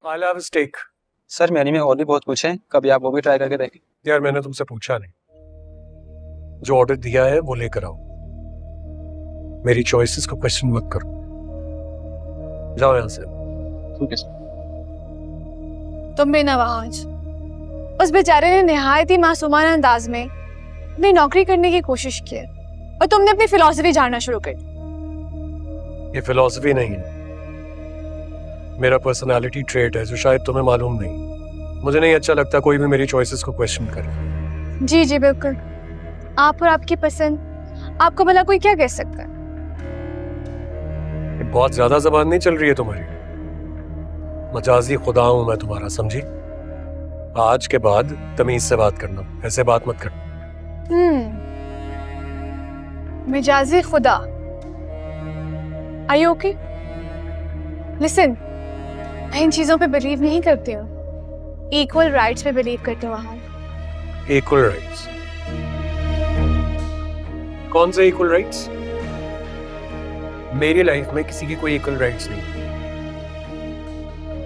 I'll have a steak. Sir menu में और भी बहुत कुछ है, कभी आप वो भी ट्राई करके देखें। यार मैंने तुमसे पूछा नहीं, जो ऑर्डर दिया है वो लेकर आओ। मेरी चॉइसेस को क्वेश्चन मत करो, जाओ यहाँ से। ठीक है सर। तुम भी नवाज, उस बेचारे ने निहायत ही मासूमाना अंदाज में अपनी नौकरी करने की कोशिश की और तुमने अपनी फिलॉसफी जानना शुरू कर दी। ये फिलॉसफी नहीं है, मेरा पर्सनालिटी ट्रेट है जो शायद तुम्हें मालूम नहीं। मुझे नहीं अच्छा लगता कोई भी मेरी चॉइसेस को क्वेश्चन करे। जी जी बिल्कुल, आप और आपकी पसंद, आपको भला कोई क्या कह सकता है। ये बहुत ज्यादा जबान नहीं चल रही है तुम्हारी। मजाजी खुदा हूं मैं तुम्हारा, समझी? आज के बाद तमीज से बात करना, ऐसे बात मत करना। मिजाजी खुदा, आर यू ओके? लिसन, मैं इन चीजों पे बिलीव नहीं करती हूँ, इक्वल राइट्स पे बिलीव करती हूँ। वहाँ इक्वल राइट्स? कौन से इक्वल राइट्स? मेरी लाइफ में किसी की कोई इक्वल राइट्स नहीं।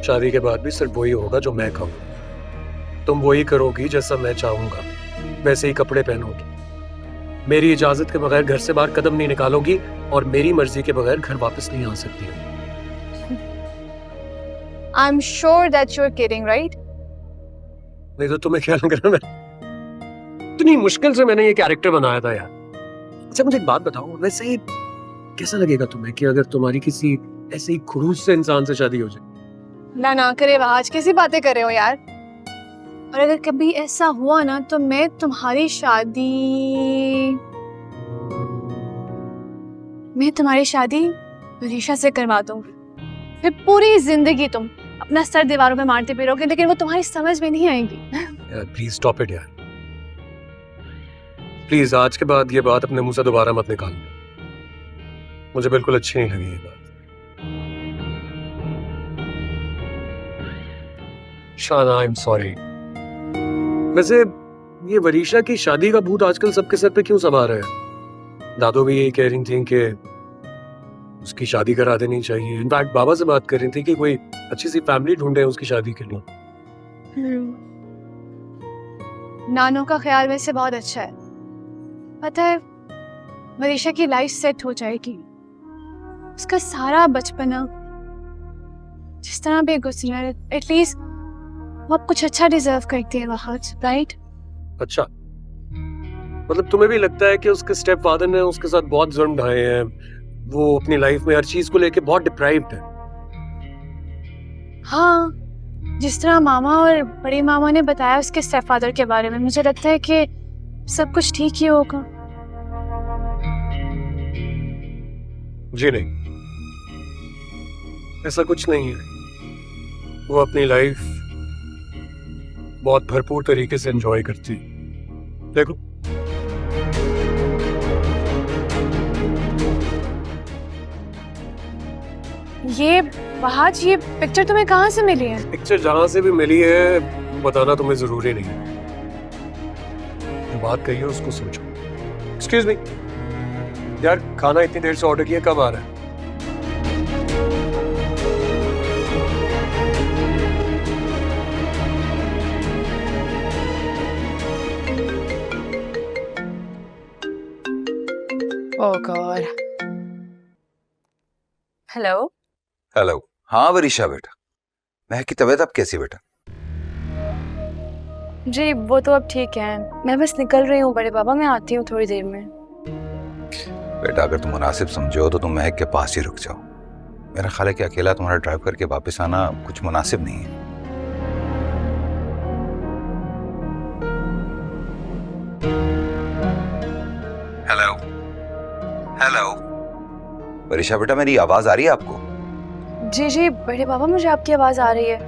शादी के बाद भी सिर्फ वही होगा जो मैं कहूँगा। तुम वही करोगी जैसा मैं चाहूंगा, वैसे ही कपड़े पहनोगी। मेरी इजाजत के बगैर घर से बाहर कदम नहीं निकालोगी और मेरी मर्जी के बगैर घर वापस नहीं आ सकती हो। I am sure that you are kidding, right? नहीं तो तुम्हें क्या लग रहा है इतनी मुश्किल से मैंने ये कैरेक्टर बनाया था यार। अच्छा मुझे एक बात बताओ, वैसे कैसा लगेगा तुम्हें कि अगर तुम्हारी किसी ऐसे ही खड़ूस से इंसान से शादी हो जाए? ना करे, आज कैसी बातें कर रहे हो यार। और अगर कभी ऐसा हुआ ना तो मैं तुम्हारी शादी वरीशा से करवा दूंगी। फिर पूरी जिंदगी तुम अपना सर दीवारों पे मारते फिरोगे, लेकिन वो तुम्हारी समझ में नहीं आएगी। यार प्लीज स्टॉप इट यार, प्लीज। आज के बाद ये बात अपने मुंह से दोबारा मत निकालना, मुझे बिल्कुल अच्छी नहीं लगी ये बात। शाना, आई एम सॉरी। वैसे ये वरीशा की शादी का भूत आजकल सबके सर पे क्यों सवार है? दादू भी यही कह रही थी कि उसकी शादी करा देनी चाहिए। इनफैक्ट बाबा से बात कर रही थी कि कोई अच्छी सी फैमिली ढूंढे उसकी शादी के लिए। नानू का ख्याल वैसे बहुत अच्छा है। पता है, वरीशा की लाइफ सेट हो जाएगी। उसका सारा बचपना जिस तरह भी गुजरा है, एटलीस्ट वो अब कुछ अच्छा डिजर्व करती है वहाज, राइट? अच्छा, मतलब तुम्हें भी लगता है कि उसके स्टेप फादर ने उसके साथ बहुत जुर्म ढाए हैं, वो अपनी लाइफ में हर चीज को लेके बहुत डिप्राइव्ड है? हाँ, जिस तरह मामा और बड़ी मामा ने बताया उसके स्टेप फादर के बारे में, मुझे लगता है कि सब कुछ ठीक ही होगा। जी नहीं, ऐसा कुछ नहीं है। वो अपनी लाइफ बहुत भरपूर तरीके से एंजॉय करती है। देखो, ये वहाज, ये पिक्चर तुम्हें कहाँ से मिली है? पिक्चर जहां से भी मिली है बताना तुम्हें जरूरी नहीं है। जो बात कही है उसको सोचो। एक्सक्यूज मी यार, खाना इतनी देर से ऑर्डर किया, कब आ रहा है? ओह गॉड। हेलो। हेलो। हाँ वरीशा बेटा, महक की तबीयत अब कैसी बेटा? जी वो तो अब ठीक है, मैं बस निकल रही हूँ बड़े बाबा, मैं आती हूँ थोड़ी देर में। बेटा अगर तुम मुनासिब समझो तो तुम महक के पास ही रुक जाओ। मेरा ख्याल है कि अकेला तुम्हारा ड्राइव करके वापस आना कुछ मुनासिब नहीं है। हेलो हेलो वरीशा बेटा, मेरी आवाज आ रही है आपको? जी जी बड़े बाबा, मुझे आपकी आवाज़ आ रही है।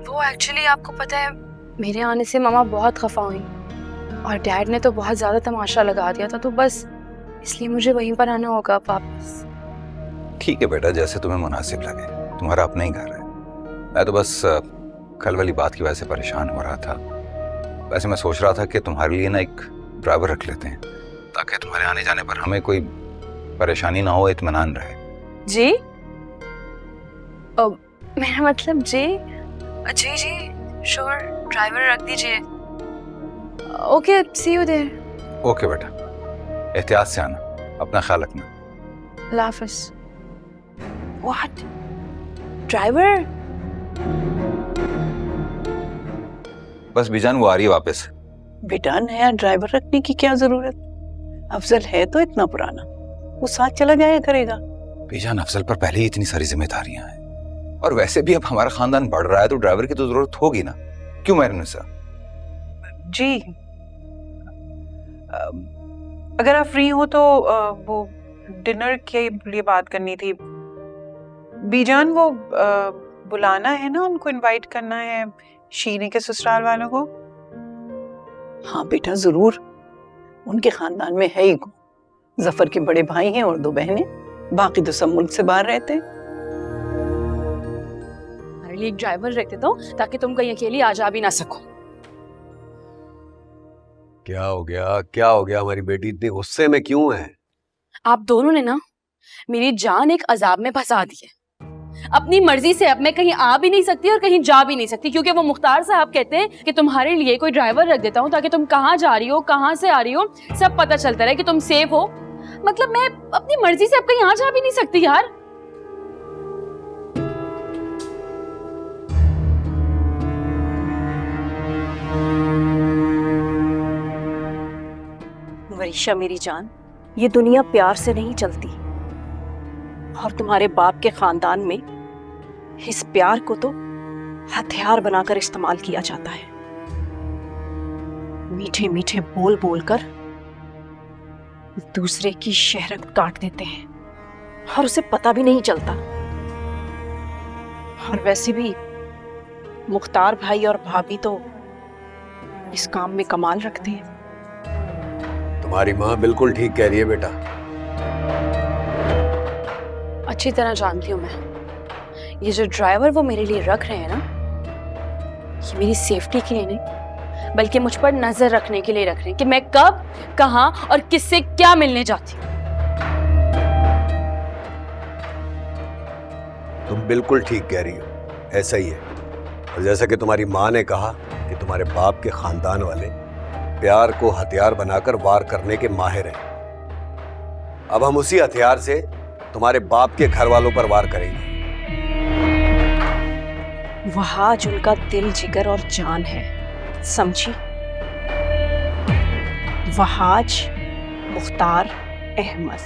वो एक्चुअली आपको पता है, मेरे आने से मामा बहुत खफा हुई और डैड ने तो बहुत ज़्यादा तमाशा लगा दिया था, तो बस इसलिए मुझे वहीं पर आना होगा वापस। ठीक है बेटा, जैसे तुम्हें मुनासिब लगे, तुम्हारा अपना ही घर है। मैं तो बस कल वाली बात की वजह से परेशान हो रहा था। वैसे मैं सोच रहा था कि तुम्हारे लिए ना एक ड्राइवर रख लेते हैं, ताकि तुम्हारे आने जाने पर हमें कोई परेशानी ना हो, इत्मीनान रहे। जी? मेरा मतलब जी, जी जी श्योर, ड्राइवर रख दीजिए। Okay, see you there. Okay बेटा, एहतियात से आना, अपना ख्याल रखना। अल्लाह हाफिज। व्हाट? ड्राइवर? बस बीजान वो आ रही है वापस। बेटा नया ड्राइवर रखने की क्या जरूरत? अफजल है तो इतना पुराना, वो साथ चला जाया करेगा। बीजान अफजल पर पहले ही इतनी सारी जिम्मेदारियां हैं, और वैसे भी अब हमारा खानदान बढ़ रहा है तो ड्राइवर की तो जरूरत होगी ना। क्यों मेहरुनिसा? जी अगर आप फ्री हो तो वो डिनर के लिए बात करनी थी। बीजान वो बुलाना है ना, उनको इनवाइट करना है शीने के ससुराल वालों को। हाँ बेटा जरूर, उनके खानदान में है ही को। जफर के बड़े भाई हैं और 2 बहनें, बाकी तो सब मुल्क से बाहर रहते हैं। हमारे लिए एक ड्राइवर रख देता हूँ ताकि तुम कहीं अकेली आ जा भी ना सको। क्या हो गया, क्या हो गया? हमारी बेटी इतनी गुस्से में क्यों है? आप दोनों ने ना मेरी जान एक अजाब में फंसा दी है। अपनी मर्जी से अब मैं कहीं आ भी नहीं सकती और कहीं जा भी नहीं सकती, क्योंकि वो मुख्तार साहब कहते हैं कि तुम्हारे लिए कोई ड्राइवर रख देता हूँ ताकि तुम कहाँ जा रही हो, कहाँ से आ रही हो, सब पता चलता रहे कि तुम सेफ हो। मतलब मैं अपनी मर्जी से अब कहीं आ जा भी नहीं सकती यार। वरीशा मेरी जान, ये दुनिया प्यार से नहीं चलती, और तुम्हारे बाप के खानदान में इस प्यार को तो हथियार बनाकर इस्तेमाल किया जाता है। मीठे मीठे बोल बोलकर दूसरे की शहरत काट देते हैं और उसे पता भी नहीं चलता। और वैसे भी मुख्तार भाई और भाभी तो इस काम में कमाल रखते हैं। तुम्हारी माँ बिल्कुल ठीक कह रही है बेटा। अच्छी तरह जानती हूँ मैं, ये जो ड्राइवर वो मेरे लिए रख रहे हैं ना, ये मेरी सेफ्टी के लिए नहीं बल्कि मुझ पर नजर रखने के लिए रख रहे हैं कि मैं कब, कहां और किससे क्या मिलने जाती हूँ। तुम बिल्कुल ठीक कह रही हो, ऐसा ही है। और जैसा कि तुम्हारी माँ ने कहा कि तुम्हारे बाप के खानदान वाले प्यार को हथियार बनाकर वार करने के माहिर हैं। अब हम उसी हथियार से तुम्हारे बाप के घर वालों पर वार करेंगे। वहाज उनका दिल, जिगर और जान है, समझी? वहाज मुख्तार अहमद।